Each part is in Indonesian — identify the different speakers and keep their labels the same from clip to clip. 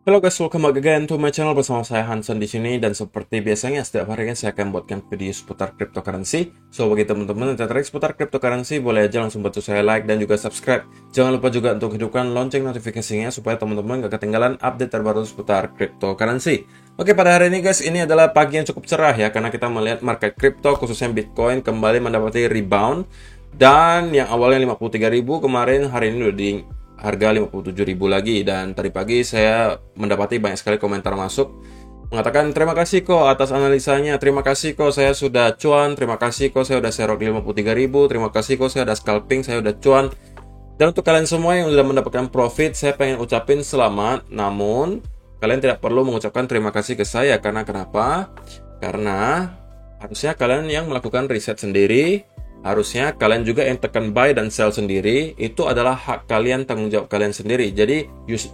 Speaker 1: Halo guys, welcome back again to my channel bersama saya Hansen di sini, dan seperti biasanya setiap harinya saya akan buatkan video seputar cryptocurrency. So bagi teman-teman yang tertarik seputar cryptocurrency, boleh aja langsung bantu saya like dan juga subscribe. Jangan lupa juga untuk hidupkan lonceng notifikasinya supaya teman-teman gak ketinggalan update terbaru seputar cryptocurrency. Oke, pada hari ini guys, ini adalah pagi yang cukup cerah ya, karena kita melihat market crypto khususnya Bitcoin kembali mendapati rebound. Dan yang awalnya 53.000 kemarin, hari ini udah di harga 57.000 lagi. Dan tadi pagi saya mendapati banyak sekali komentar masuk mengatakan terima kasih kok atas analisanya, terima kasih kok saya sudah cuan, terima kasih kok saya udah serok di 53.000, terima kasih kok saya udah scalping, saya udah cuan. Dan untuk kalian semua yang sudah mendapatkan profit, saya pengen ucapin selamat. Namun kalian tidak perlu mengucapkan terima kasih ke saya. Karena kenapa? Karena harusnya kalian yang melakukan riset sendiri. Harusnya kalian juga yang tekan buy dan sell sendiri. Itu adalah hak kalian, tanggung jawab kalian sendiri. Jadi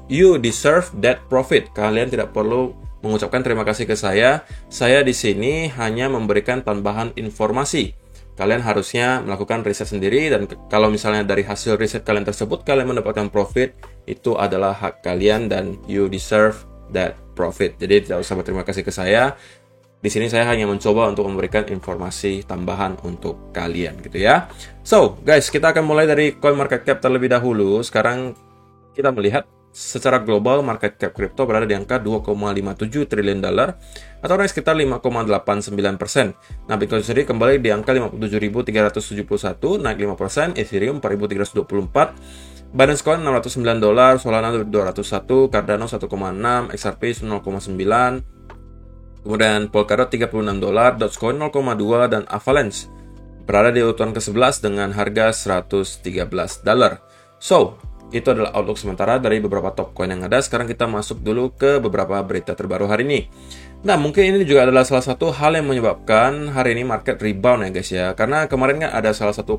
Speaker 1: you deserve that profit. Kalian tidak perlu mengucapkan terima kasih ke saya. Saya di sini hanya memberikan tambahan informasi. Kalian harusnya melakukan riset sendiri, dan kalau misalnya dari hasil riset kalian tersebut kalian mendapatkan profit, itu adalah hak kalian dan you deserve that profit. Jadi tidak usah berterima kasih ke saya. Di sini saya hanya mencoba untuk memberikan informasi tambahan untuk kalian gitu ya. So, guys, kita akan mulai dari coin market cap terlebih dahulu. Sekarang kita melihat secara global market cap crypto berada di angka 2,57 triliun dolar atau sekitar 5,89%. Nah, Bitcoin sendiri kembali di angka 57.371, naik 5%, Ethereum 4.324, Binance Coin $609, Solana 201, Cardano 1,6, XRP 0,9, kemudian Polkadot $36, Dogecoin 0,2, dan Avalanche berada di urutan ke-11 dengan harga $113. So, itu adalah outlook sementara dari beberapa top coin yang ada. Sekarang kita masuk dulu ke beberapa berita terbaru hari ini. Nah, mungkin ini juga adalah salah satu hal yang menyebabkan hari ini market rebound ya guys ya. Karena kemarin kan ada salah satu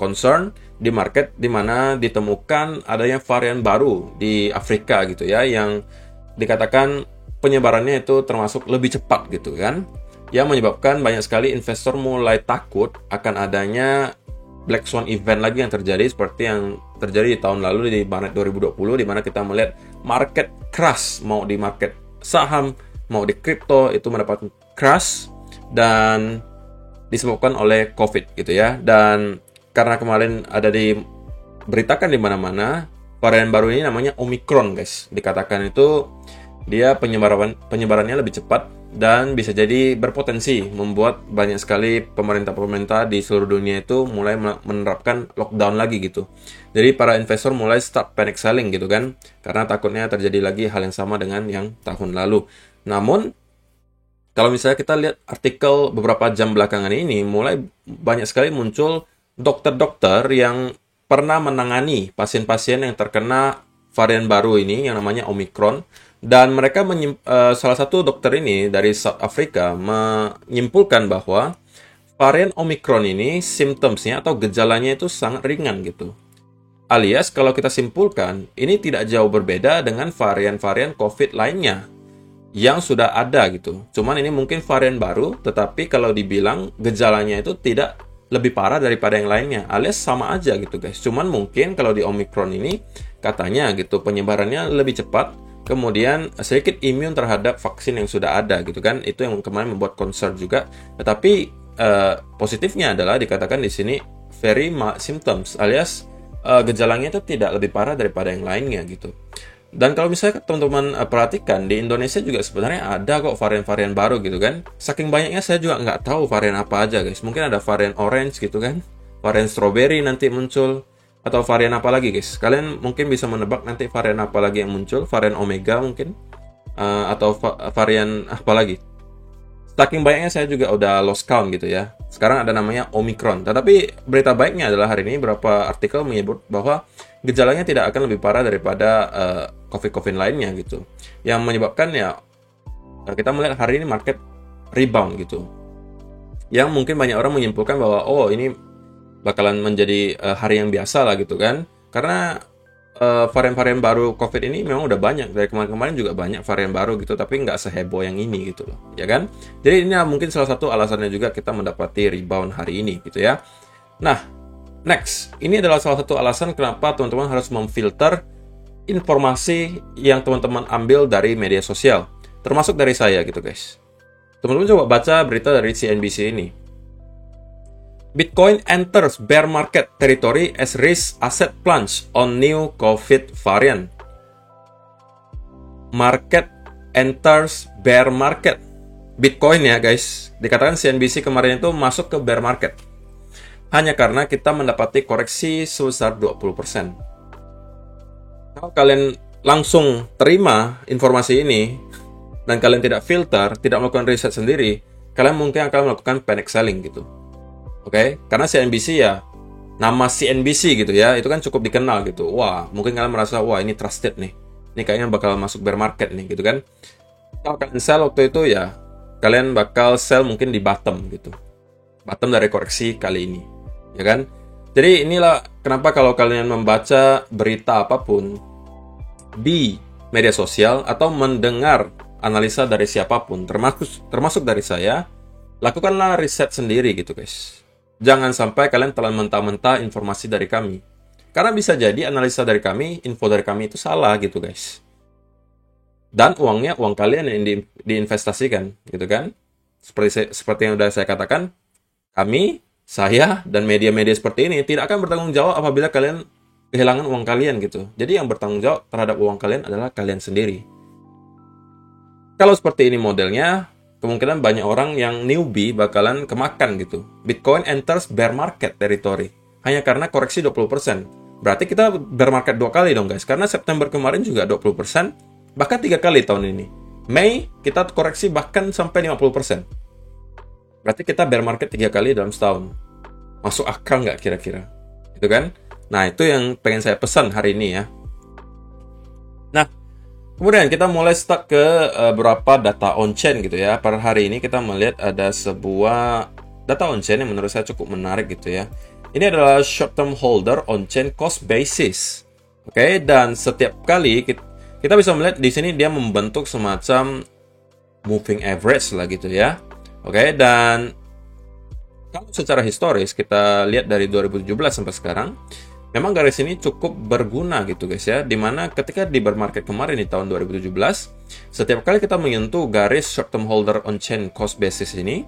Speaker 1: concern di market di mana ditemukan adanya varian baru di Afrika gitu ya, yang dikatakan penyebarannya itu termasuk lebih cepat gitu kan, yang menyebabkan banyak sekali investor mulai takut akan adanya Black Swan event lagi yang terjadi seperti yang terjadi di tahun lalu di Maret 2020, di mana kita melihat market crash, mau di market saham mau di kripto itu mendapat crash dan disebabkan oleh COVID gitu ya. Dan karena kemarin ada diberitakan di mana-mana varian baru ini namanya Omicron guys, dikatakan itu dia penyebarannya lebih cepat dan bisa jadi berpotensi membuat banyak sekali pemerintah-pemerintah di seluruh dunia itu mulai menerapkan lockdown lagi gitu. Jadi para investor mulai start panic selling gitu kan, karena takutnya terjadi lagi hal yang sama dengan yang tahun lalu. Namun kalau misalnya kita lihat artikel beberapa jam belakangan ini, mulai banyak sekali muncul dokter-dokter yang pernah menangani pasien-pasien yang terkena varian baru ini yang namanya Omicron. Dan mereka salah satu dokter ini dari South Africa menyimpulkan bahwa varian Omicron ini symptoms-nya atau gejalanya itu sangat ringan gitu. Alias kalau kita simpulkan, ini tidak jauh berbeda dengan varian-varian COVID lainnya yang sudah ada gitu. Cuman ini mungkin varian baru, tetapi kalau dibilang gejalanya itu tidak lebih parah daripada yang lainnya, alias sama aja gitu guys. Cuman mungkin kalau di Omicron ini katanya gitu penyebarannya lebih cepat, kemudian sedikit imun terhadap vaksin yang sudah ada gitu kan. Itu yang kemarin membuat concern juga. Tetapi positifnya adalah dikatakan di sini very mild symptoms, alias gejalanya itu tidak lebih parah daripada yang lainnya gitu. Dan kalau misalnya teman-teman perhatikan, di Indonesia juga sebenarnya ada kok varian-varian baru gitu kan. Saking banyaknya saya juga nggak tahu varian apa aja guys. Mungkin ada varian orange gitu kan, varian strawberry nanti muncul, atau varian apa lagi guys. Kalian mungkin bisa menebak nanti varian apa lagi yang muncul, varian omega mungkin, atau varian apa lagi. Saking banyaknya saya juga udah lost count gitu ya. Sekarang ada namanya Omicron. Tetapi berita baiknya adalah hari ini beberapa artikel menyebut bahwa gejalanya tidak akan lebih parah daripada COVID-COVID lainnya gitu. Yang menyebabkan ya kita melihat hari ini market rebound gitu. Yang mungkin banyak orang menyimpulkan bahwa oh ini bakalan menjadi hari yang biasa lah gitu kan. Karena varian-varian baru COVID ini memang udah banyak. Dari kemarin-kemarin juga banyak varian baru gitu, tapi nggak seheboh yang ini gitu loh, ya kan? Jadi ini mungkin salah satu alasannya juga kita mendapati rebound hari ini gitu ya. Nah, next, ini adalah salah satu alasan kenapa teman-teman harus memfilter informasi yang teman-teman ambil dari media sosial, termasuk dari saya gitu guys. Teman-teman coba baca berita dari CNBC ini. Bitcoin enters bear market territory as risk asset plunge on new COVID variant. Market enters bear market. Bitcoin ya guys, dikatakan CNBC kemarin itu masuk ke bear market. Hanya karena kita mendapati koreksi sebesar 20%. Kalau kalian langsung terima informasi ini, dan kalian tidak filter, tidak melakukan riset sendiri, kalian mungkin akan melakukan panic selling gitu. Oke? Karena CNBC ya, nama CNBC gitu ya, itu kan cukup dikenal gitu. Wah, mungkin kalian merasa, wah ini trusted nih. Ini kayaknya bakal masuk bear market nih gitu kan. Kalau kalian sell waktu itu ya, kalian bakal sell mungkin di bottom gitu. Bottom dari koreksi kali ini. Ya kan? Jadi inilah kenapa kalau kalian membaca berita apapun di media sosial atau mendengar analisa dari siapapun, termasuk dari saya, lakukanlah riset sendiri gitu guys. Jangan sampai kalian telan mentah-mentah informasi dari kami. Karena bisa jadi analisa dari kami, info dari kami itu salah gitu guys. Dan uangnya uang kalian yang diinvestasikan gitu kan. Seperti yang sudah saya katakan, kami, saya, dan media-media seperti ini tidak akan bertanggung jawab apabila kalian kehilangan uang kalian gitu. Jadi yang bertanggung jawab terhadap uang kalian adalah kalian sendiri. Kalau seperti ini modelnya, kemungkinan banyak orang yang newbie bakalan kemakan gitu. Bitcoin enters bear market territory. Hanya karena koreksi 20%. Berarti kita bear market 2 kali dong guys. Karena September kemarin juga 20%, bahkan 3 kali tahun ini. Mei kita koreksi bahkan sampai 50%. Berarti kita bear market 3 kali dalam setahun. Masuk akal nggak kira-kira? Gitu kan? Nah, itu yang pengen saya pesan hari ini ya. Nah, kemudian kita mulai start ke beberapa data on-chain gitu ya. Per hari ini kita melihat ada sebuah data on-chain yang menurut saya cukup menarik gitu ya. Ini adalah short-term holder on-chain cost basis. Oke, dan setiap kali kita bisa melihat di sini dia membentuk semacam moving average lah gitu ya. Oke, dan kalau secara historis kita lihat dari 2017 sampai sekarang, memang garis ini cukup berguna gitu guys ya. Dimana ketika di bear market kemarin di tahun 2017, setiap kali kita menyentuh garis short term holder on chain cost basis ini,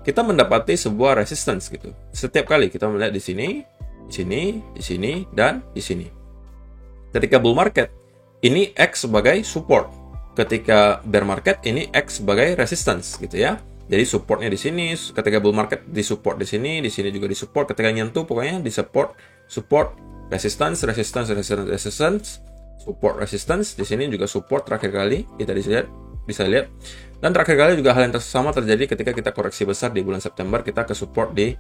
Speaker 1: kita mendapati sebuah resistance gitu. Setiap kali kita melihat di sini, di sini, di sini, dan di sini. Ketika bull market, ini X sebagai support. Ketika bear market, ini X sebagai resistance gitu ya. Jadi supportnya di sini, ketika bull market di support di sini juga di support. Ketika nyentuh pokoknya di support, resistance, support, resistance. Di sini juga support terakhir kali kita bisa lihat. Dan terakhir kali juga hal yang sama terjadi ketika kita koreksi besar di bulan September, kita ke support di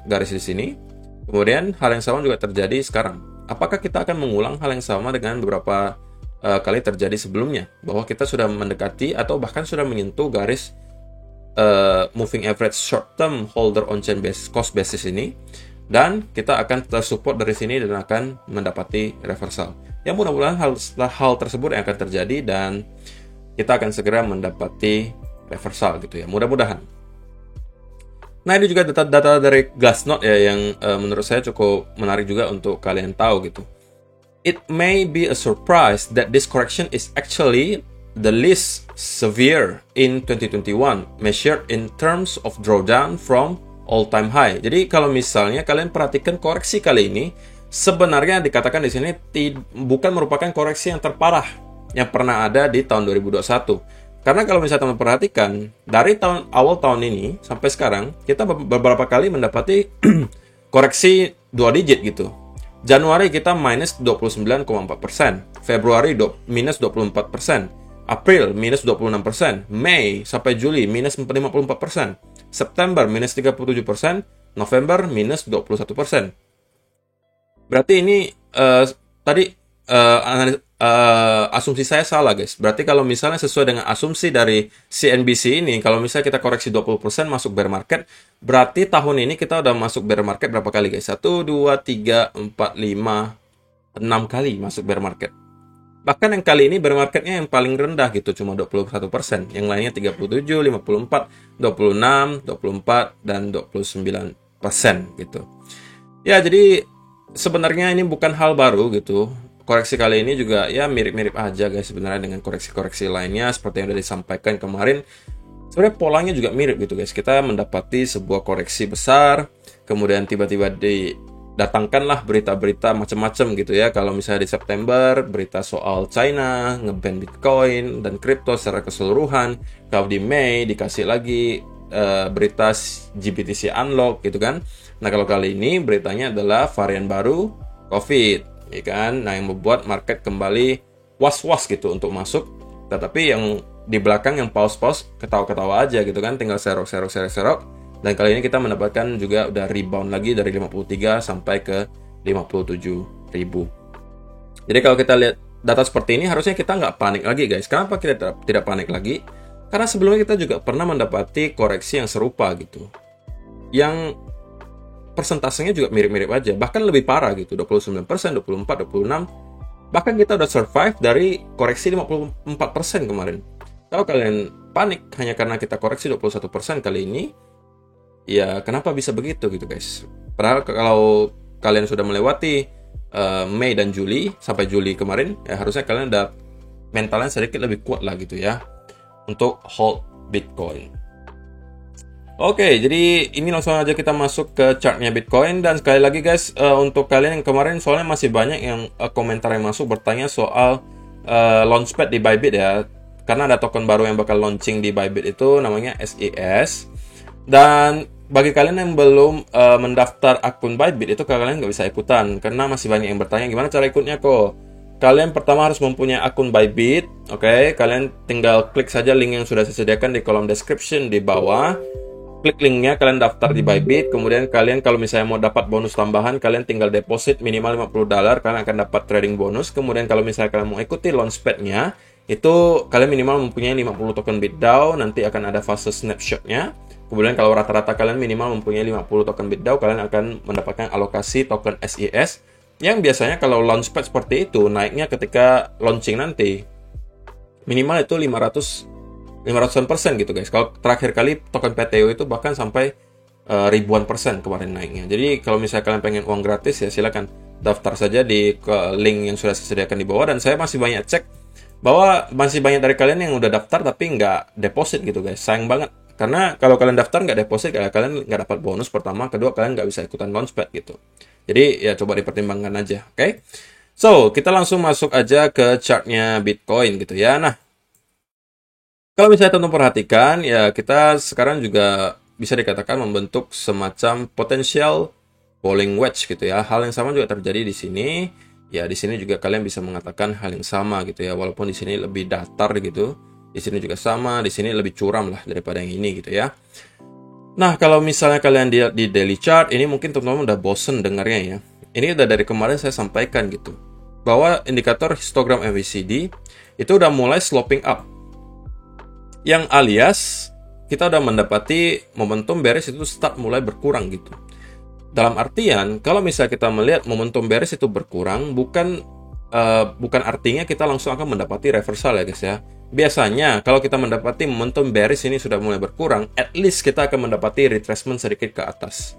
Speaker 1: garis di sini. Kemudian hal yang sama juga terjadi sekarang. Apakah kita akan mengulang hal yang sama dengan beberapa kali terjadi sebelumnya, bahwa kita sudah mendekati atau bahkan sudah menyentuh garis moving average short term holder on chain cost basis ini, dan kita akan tersupport dari sini dan akan mendapati reversal. Ya mudah-mudahan hal tersebut yang akan terjadi dan kita akan segera mendapati reversal gitu ya, mudah-mudahan. Nah, ini juga data-data dari Glassnode ya yang menurut saya cukup menarik juga untuk kalian tahu gitu. It may be a surprise that this correction is actually the least severe in 2021, measured in terms of drawdown from all-time high. Jadi kalau misalnya kalian perhatikan koreksi kali ini, sebenarnya dikatakan di sini bukan merupakan koreksi yang terparah yang pernah ada di tahun 2021. Karena kalau misalnya teman perhatikan, dari awal tahun ini sampai sekarang, kita beberapa kali mendapati koreksi 2 digit gitu. Januari kita minus 29,4%, Februari minus 24%, April minus 26%, Mei sampai Juli minus 54%, September minus 37%, November minus 21%. Berarti ini tadi asumsi saya salah guys. Berarti kalau misalnya sesuai dengan asumsi dari CNBC ini, kalau misalnya kita koreksi 20% masuk bear market, berarti tahun ini kita udah masuk bear market berapa kali guys? 1, 2, 3, 4, 5, 6 kali masuk bear market. Bahkan yang kali ini bear marketnya yang paling rendah gitu, cuma 21%. Yang lainnya 37, 54, 26, 24, dan 29% gitu. Ya, jadi sebenarnya ini bukan hal baru gitu. koreksi kali ini juga ya mirip-mirip aja guys sebenarnya dengan koreksi-koreksi lainnya seperti yang udah disampaikan kemarin. Sebenarnya polanya juga mirip gitu guys. Kita mendapati sebuah koreksi besar, kemudian tiba-tiba didatangkanlah berita-berita macam-macam gitu ya. Kalau misalnya di September, berita soal China, nge-ban Bitcoin dan kripto secara keseluruhan. Kalau di Mei dikasih lagi berita GBTC unlock gitu kan. Nah kalau kali ini beritanya adalah varian baru COVID, ya kan. Nah yang membuat market kembali was-was gitu untuk masuk. Tetapi yang di belakang yang pause-pause ketawa-ketawa aja gitu kan, tinggal serok. Dan kali ini kita mendapatkan juga udah rebound lagi dari 53 sampai ke 57 ribu. Jadi kalau kita lihat data seperti ini harusnya kita nggak panik lagi guys. Kenapa kita tidak panik lagi? Karena sebelumnya kita juga pernah mendapati koreksi yang serupa gitu. Yang persentasenya juga mirip-mirip aja. Bahkan lebih parah gitu. 29%, 24%, 26%. Bahkan kita udah survive dari koreksi 54% kemarin. Kalau kalian panik hanya karena kita koreksi 21% kali ini, ya kenapa bisa begitu gitu guys. Padahal kalau kalian sudah melewati Mei dan Juli, sampai Juli kemarin, ya harusnya kalian udah mentalnya sedikit lebih kuat lah gitu ya untuk hold Bitcoin. Oke, jadi ini langsung aja kita masuk ke chartnya Bitcoin. Dan sekali lagi guys, untuk kalian yang kemarin soalnya masih banyak yang komentar yang masuk bertanya soal launchpad di Bybit ya. Karena ada token baru yang bakal launching di Bybit itu namanya SES. Dan bagi kalian yang belum mendaftar akun Bybit itu kalian nggak bisa ikutan. Karena masih banyak yang bertanya gimana cara ikutnya kok. Kalian pertama harus mempunyai akun Bybit, oke? Kalian tinggal klik saja link yang sudah saya sediakan di kolom description di bawah. Klik linknya, kalian daftar di Bybit. Kemudian kalian kalau misalnya mau dapat bonus tambahan, kalian tinggal deposit minimal $50, kalian akan dapat trading bonus. Kemudian kalau misalnya kalian mau ikuti launchpad-nya, itu kalian minimal mempunyai 50 token BitDAO, nanti akan ada fase snapshot-nya. Kemudian kalau rata-rata kalian minimal mempunyai 50 token BitDAO, kalian akan mendapatkan alokasi token SES. Yang biasanya kalau launchpad seperti itu naiknya ketika launching nanti minimal itu 500% gitu guys. Kalau terakhir kali token PTO itu bahkan sampai ribuan persen kemarin naiknya. Jadi kalau misalnya kalian pengen uang gratis ya silakan daftar saja di link yang sudah saya sediakan di bawah. Dan saya masih banyak cek bahwa masih banyak dari kalian yang udah daftar tapi nggak deposit gitu guys. Sayang banget. Karena kalau kalian daftar nggak deposit, kalian nggak dapat bonus pertama, kedua kalian nggak bisa ikutan launchpad gitu. Jadi ya coba dipertimbangkan aja, oke? So, kita langsung masuk aja ke chartnya Bitcoin gitu ya. Nah, kalau misalnya teman-teman perhatikan, ya kita sekarang juga bisa dikatakan membentuk semacam potensial falling wedge gitu ya. Hal yang sama juga terjadi di sini. Ya di sini juga kalian bisa mengatakan hal yang sama gitu ya. Walaupun di sini lebih datar gitu, di sini juga sama, di sini lebih curam lah daripada yang ini gitu ya. Nah, kalau misalnya kalian di daily chart, ini mungkin teman-teman udah bosen dengarnya ya. Ini udah dari kemarin saya sampaikan gitu. Bahwa indikator histogram MACD itu udah mulai sloping up. Yang alias, kita udah mendapati momentum bearish itu start mulai berkurang gitu. Dalam artian, kalau misalnya kita melihat momentum bearish itu berkurang, bukan artinya kita langsung akan mendapati reversal ya guys ya. Biasanya kalau kita mendapati momentum bearish ini sudah mulai berkurang, at least kita akan mendapati retracement sedikit ke atas.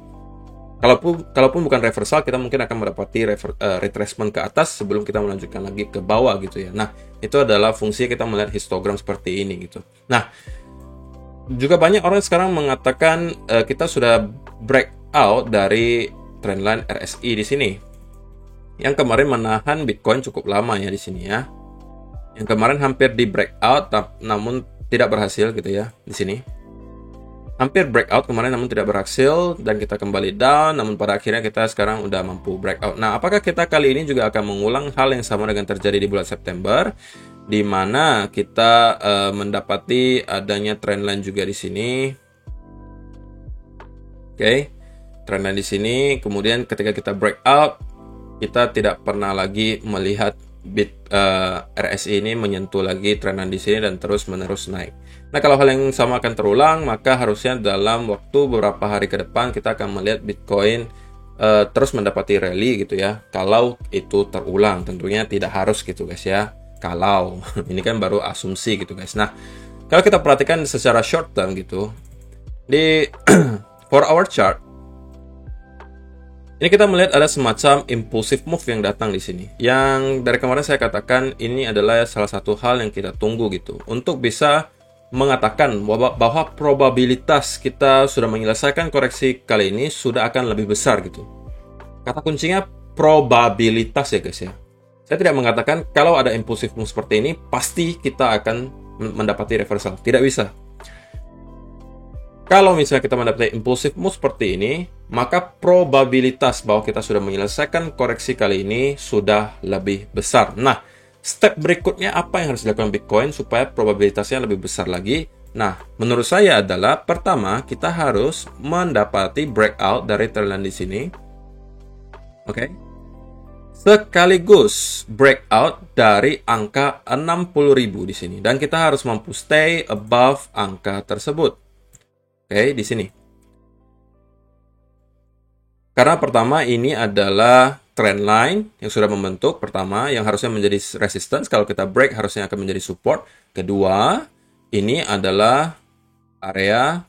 Speaker 1: Kalaupun bukan reversal, kita mungkin akan mendapati retracement ke atas sebelum kita melanjutkan lagi ke bawah gitu ya. Nah, itu adalah fungsi kita melihat histogram seperti ini gitu. Nah, juga banyak orang sekarang mengatakan kita sudah break out dari trendline RSI di sini. Yang kemarin menahan Bitcoin cukup lama ya di sini ya. Yang kemarin hampir di breakout namun tidak berhasil gitu ya di sini. Hampir breakout kemarin namun tidak berhasil dan kita kembali down, namun pada akhirnya kita sekarang udah mampu breakout. Nah, apakah kita kali ini juga akan mengulang hal yang sama dengan terjadi di bulan September di mana kita mendapati adanya trendline juga di sini. Oke. Trendline di sini, kemudian ketika kita breakout kita tidak pernah lagi melihat RSI ini menyentuh lagi trendline di sini dan terus menerus naik. Nah, kalau hal yang sama akan terulang, maka harusnya dalam waktu beberapa hari ke depan kita akan melihat Bitcoin terus mendapati rally gitu ya. Kalau itu terulang, tentunya tidak harus gitu guys ya. Kalau ini kan baru asumsi gitu guys. Nah, kalau kita perhatikan secara short term gitu di 4 hour chart Ini kita melihat ada semacam impulsive move yang datang di sini. Yang dari kemarin saya katakan ini adalah salah satu hal yang kita tunggu gitu. Untuk bisa mengatakan bahwa probabilitas kita sudah menyelesaikan koreksi kali ini sudah akan lebih besar gitu. Kata kuncinya probabilitas ya guys ya. Saya tidak mengatakan kalau ada impulsive move seperti ini pasti kita akan mendapati reversal. Tidak bisa. Kalau misalnya kita mendapatkan impulsive move seperti ini, maka probabilitas bahwa kita sudah menyelesaikan koreksi kali ini sudah lebih besar. Nah, step berikutnya apa yang harus dilakukan Bitcoin supaya probabilitasnya lebih besar lagi? Nah, menurut saya adalah pertama, kita harus mendapati breakout dari trendline di sini. Oke. Sekaligus breakout dari angka 60.000 di sini. Dan kita harus mampu stay above angka tersebut. Oke, di sini. Karena pertama ini adalah trend line yang sudah membentuk. Pertama, yang harusnya menjadi resistance. Kalau kita break, harusnya akan menjadi support. Kedua, ini adalah area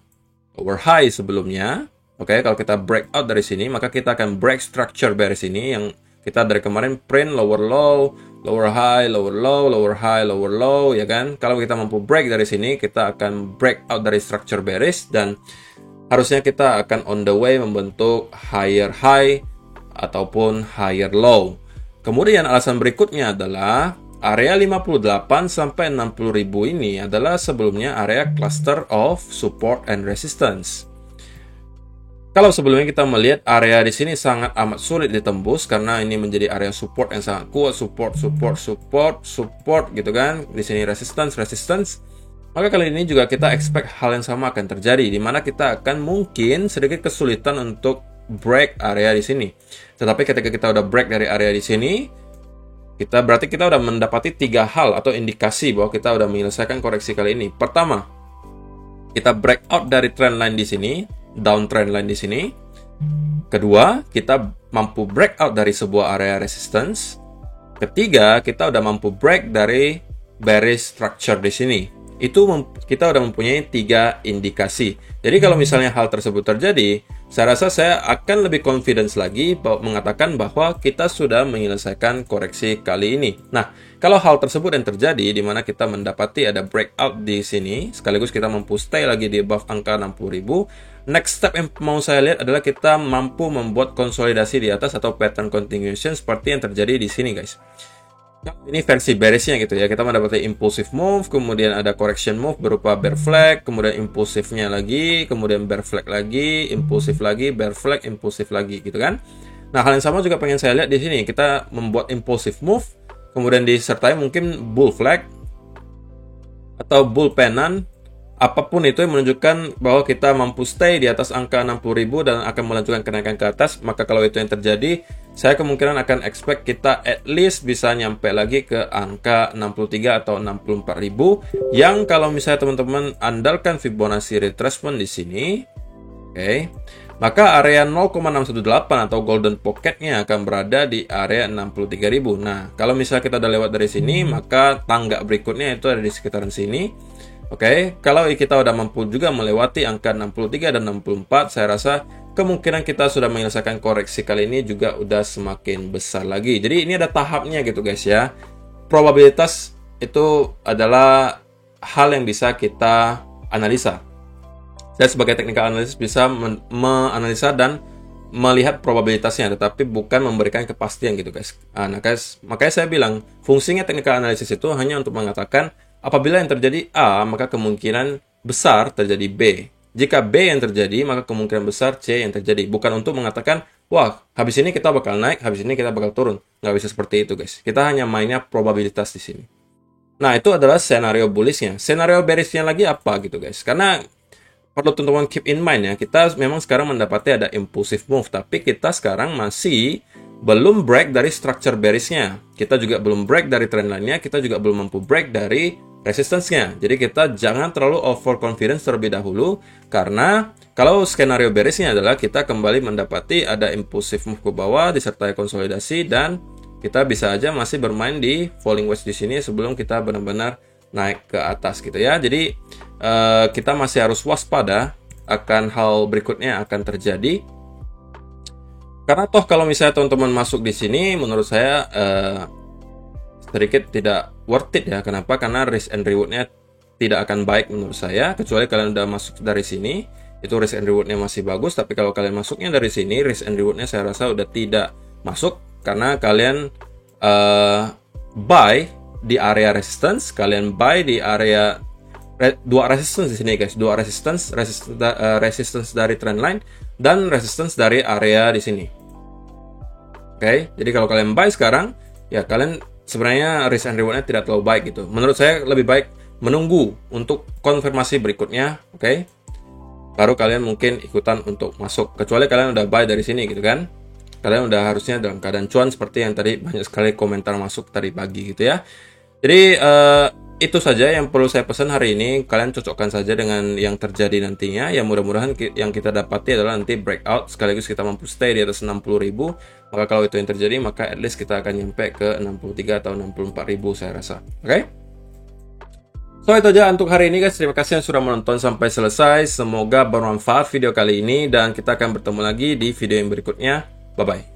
Speaker 1: lower high sebelumnya. Oke, kalau kita break out dari sini, maka kita akan break structure bearish ini yang kita dari kemarin print lower low, lower high, lower low, lower high, lower low, ya kan? Kalau kita mampu break dari sini, kita akan break out dari structure bearish dan harusnya kita akan on the way membentuk higher high ataupun higher low. Kemudian alasan berikutnya adalah area 58 sampai 60.000 ini adalah sebelumnya area cluster of support and resistance. Kalau sebelumnya kita melihat area di sini sangat amat sulit ditembus karena ini menjadi area support yang sangat kuat, support gitu kan. Di sini resistance. Maka kali ini juga kita expect hal yang sama akan terjadi di mana kita akan mungkin sedikit kesulitan untuk break area di sini. Tetapi ketika kita udah break dari area di sini, berarti kita udah mendapati 3 hal atau indikasi bahwa kita udah menyelesaikan koreksi kali ini. Pertama, kita break out dari trend line di sini. Down trend line di sini. Kedua, kita mampu break out dari sebuah area resistance. Ketiga, kita udah mampu break dari bearish structure di sini. Itu kita udah mempunyai 3 indikasi. Jadi kalau misalnya hal tersebut terjadi, saya rasa saya akan lebih confidence lagi mengatakan bahwa kita sudah menyelesaikan koreksi kali ini. Nah, kalau hal tersebut yang terjadi di mana kita mendapati ada breakout di sini, sekaligus kita mampu stay lagi di above angka 60.000, next step yang mau saya lihat adalah kita mampu membuat konsolidasi di atas atau pattern continuation seperti yang terjadi di sini, guys. Ini versi bearishnya gitu ya. Kita mendapati impulsive move, kemudian ada correction move berupa bear flag, kemudian impulsifnya lagi, kemudian bear flag lagi, impulsif lagi, bear flag, impulsif lagi gitu kan. Nah, hal yang sama juga pengen saya lihat di sini. Kita membuat impulsive move, kemudian disertai mungkin bull flag atau bull pennant. Apapun itu yang menunjukkan bahwa kita mampu stay di atas angka 60.000 dan akan melanjutkan kenaikan ke atas. Maka kalau itu yang terjadi, saya kemungkinan akan expect kita at least bisa nyampe lagi ke angka 63 atau 64.000. Yang kalau misalnya teman-teman andalkan Fibonacci retracement di sini, oke, maka area 0,618 atau golden pocketnya akan berada di area 63.000. Nah, kalau misalnya kita udah lewat dari sini, maka tangga berikutnya itu ada di sekitaran sini. Oke, kalau kita udah mampu juga melewati angka 63 dan 64, saya rasa kemungkinan kita sudah menyelesaikan koreksi kali ini juga udah semakin besar lagi. Jadi ini ada tahapnya gitu guys ya. Probabilitas itu adalah hal yang bisa kita analisa. Saya sebagai technical analyst bisa menganalisa dan melihat probabilitasnya, tetapi bukan memberikan kepastian gitu guys. Nah guys, makanya saya bilang fungsinya technical analysis itu hanya untuk mengatakan apabila yang terjadi A, maka kemungkinan besar terjadi B. Jika B yang terjadi, maka kemungkinan besar C yang terjadi. Bukan untuk mengatakan, wah, habis ini kita bakal naik, habis ini kita bakal turun. Nggak bisa seperti itu, guys. Kita hanya mainnya probabilitas di sini. Nah, itu adalah scenario bullishnya. Scenario bearishnya lagi apa gitu, guys? Karena perlu teman-teman keep in mind ya, kita memang sekarang mendapati ada impulsive move, tapi kita sekarang masih belum break dari structure bearishnya. Kita juga belum break dari trend line-nya, kita juga belum mampu break dari resistance-nya. Jadi kita jangan terlalu overconfidence terlebih dahulu, karena kalau skenario bearishnya adalah kita kembali mendapati ada impulsive move ke bawah disertai konsolidasi dan kita bisa aja masih bermain di falling wedge di sini sebelum kita benar-benar naik ke atas gitu ya. Jadi kita masih harus waspada akan hal berikutnya akan terjadi. Karena toh kalau misalnya teman-teman masuk di sini, menurut saya sedikit tidak worth it ya. Kenapa? Karena risk and rewardnya tidak akan baik menurut saya, kecuali kalian udah masuk dari sini, itu risk and rewardnya masih bagus. Tapi kalau kalian masuknya dari sini, risk and rewardnya saya rasa udah tidak masuk, karena kalian buy di area resistance, kalian buy di area dua resistance di sini guys, dua resistance dari trendline dan resistance dari area di sini. Oke, jadi kalau kalian buy sekarang, ya kalian sebenarnya risk and rewardnya tidak terlalu baik gitu. Menurut saya lebih baik menunggu untuk konfirmasi berikutnya, oke? Baru kalian mungkin ikutan untuk masuk. Kecuali kalian udah buy dari sini gitu kan. Kalian udah harusnya dalam keadaan cuan seperti yang tadi banyak sekali komentar masuk tadi pagi gitu ya. Jadi itu saja yang perlu saya pesan hari ini. Kalian cocokkan saja dengan yang terjadi nantinya. Ya mudah-mudahan yang kita dapati adalah nanti breakout sekaligus kita mampu stay di atas 60.000. Maka kalau itu yang terjadi, maka at least kita akan nyampe ke 63 atau 64.000 saya rasa. Oke? So itu aja untuk hari ini guys. Terima kasih yang sudah menonton sampai selesai. Semoga bermanfaat video kali ini dan kita akan bertemu lagi di video yang berikutnya. Bye bye.